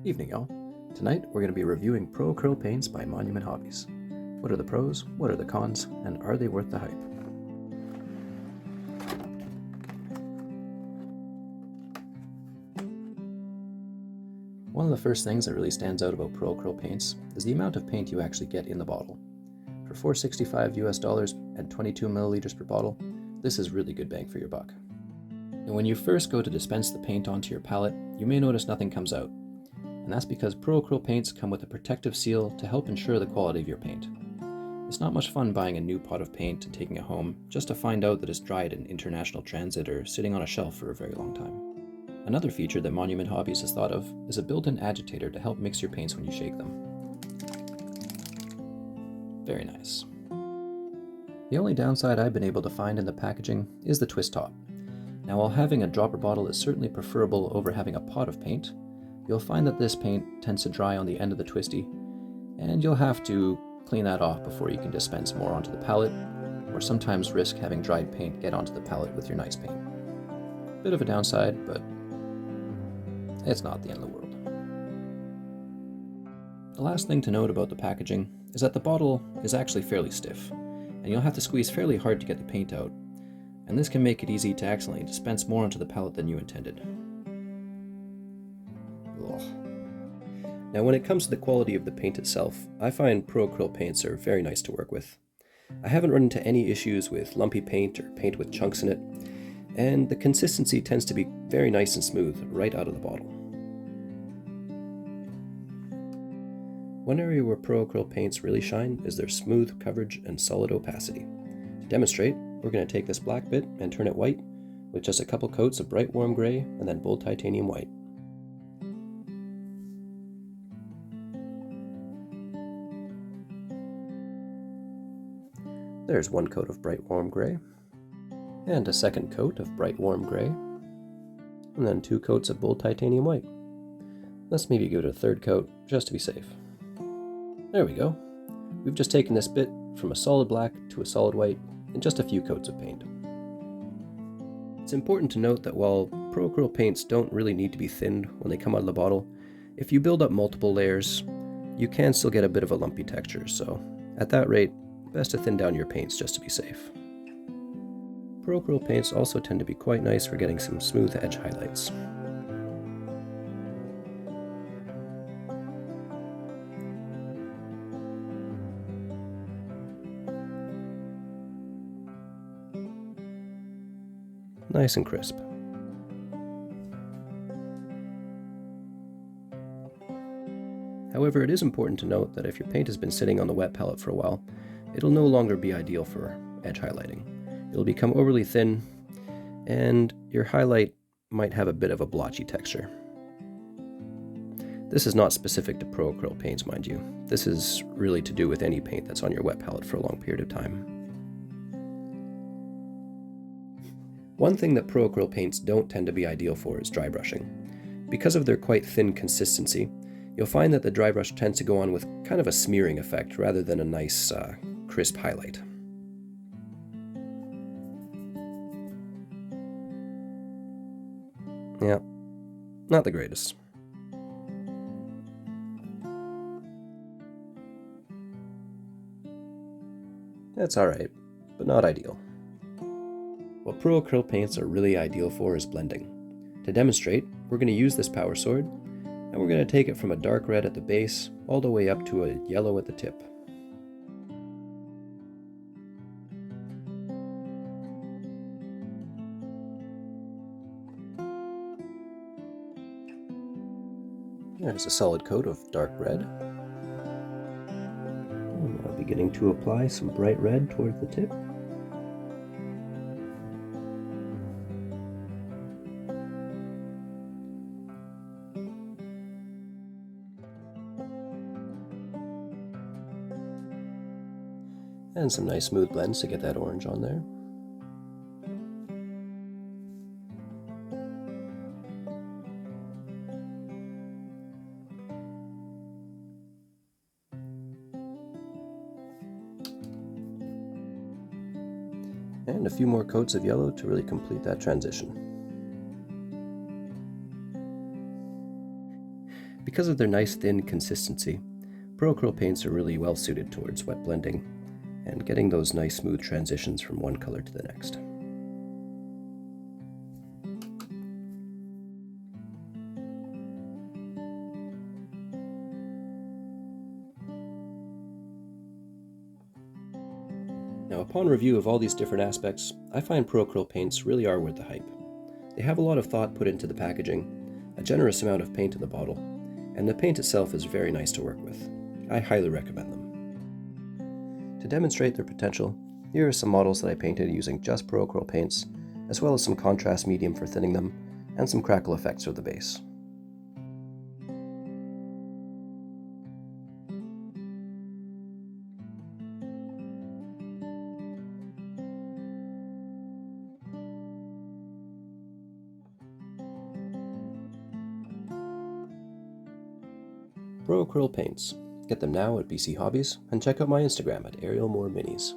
Evening, y'all. Tonight we're going to be reviewing Pro Acryl paints by Monument Hobbies. What are the pros, what are the cons, and are they worth the hype? One of the first things that really stands out about Pro Acryl paints is the amount of paint you actually get in the bottle. For $4.65 US and 22 milliliters per bottle, this is really good bang for your buck. And when you first go to dispense the paint onto your palette, you may notice nothing comes out. And that's because Pro Acryl paints come with a protective seal to help ensure the quality of your paint. It's not much fun buying a new pot of paint and taking it home just to find out that it's dried in international transit or sitting on a shelf for a very long time. Another feature that Monument Hobbies has thought of is a built-in agitator to help mix your paints when you shake them. Very nice. The only downside I've been able to find in the packaging is the twist top. Now, while having a dropper bottle is certainly preferable over having a pot of paint, you'll find that this paint tends to dry on the end of the twisty, and you'll have to clean that off before you can dispense more onto the palette, or sometimes risk having dried paint get onto the palette with your nice paint. Bit of a downside, but it's not the end of the world. The last thing to note about the packaging is that the bottle is actually fairly stiff, and you'll have to squeeze fairly hard to get the paint out, and this can make it easy to accidentally dispense more onto the palette than you intended. Now, when it comes to the quality of the paint itself, I find Pro Acryl paints are very nice to work with. I haven't run into any issues with lumpy paint or paint with chunks in it, and the consistency tends to be very nice and smooth right out of the bottle. One area where Pro Acryl paints really shine is their smooth coverage and solid opacity. To demonstrate, we're going to take this black bit and turn it white with just a couple coats of bright warm gray and then bold titanium white. There's one coat of bright warm gray, and a second coat of bright warm gray, and then 2 coats of bold titanium white. Let's maybe give it a third coat, just to be safe. There we go. We've just taken this bit from a solid black to a solid white in just a few coats of paint. It's important to note that while Pro Acryl paints don't really need to be thinned when they come out of the bottle, if you build up multiple layers, you can still get a bit of a lumpy texture, so at that rate, best to thin down your paints just to be safe. Pro Acryl paints also tend to be quite nice for getting some smooth edge highlights. Nice and crisp. However, it is important to note that if your paint has been sitting on the wet palette for a while, it'll no longer be ideal for edge highlighting. It'll become overly thin, and your highlight might have a bit of a blotchy texture. This is not specific to Pro Acryl paints, mind you. This is really to do with any paint that's on your wet palette for a long period of time. One thing that Pro Acryl paints don't tend to be ideal for is dry brushing. Because of their quite thin consistency, you'll find that the dry brush tends to go on with kind of a smearing effect rather than a nice, crisp highlight. Yeah, not the greatest. That's alright, but not ideal. What Pro Acryl paints are really ideal for is blending. To demonstrate, we're going to use this power sword, and we're going to take it from a dark red at the base all the way up to a yellow at the tip. There's a solid coat of dark red. I'm now beginning to apply some bright red towards the tip. And some nice smooth blends to get that orange on there. And a few more coats of yellow to really complete that transition. Because of their nice thin consistency, Pro Acryl paints are really well suited towards wet blending and getting those nice smooth transitions from one color to the next. Now, upon review of all these different aspects, I find Pro Acryl paints really are worth the hype. They have a lot of thought put into the packaging, a generous amount of paint in the bottle, and the paint itself is very nice to work with. I highly recommend them. To demonstrate their potential, here are some models that I painted using just Pro Acryl paints, as well as some contrast medium for thinning them, and some crackle effects for the base. Pro Acryl paints. Get them now at BC Hobbies, and check out my Instagram at Ariel More Minis.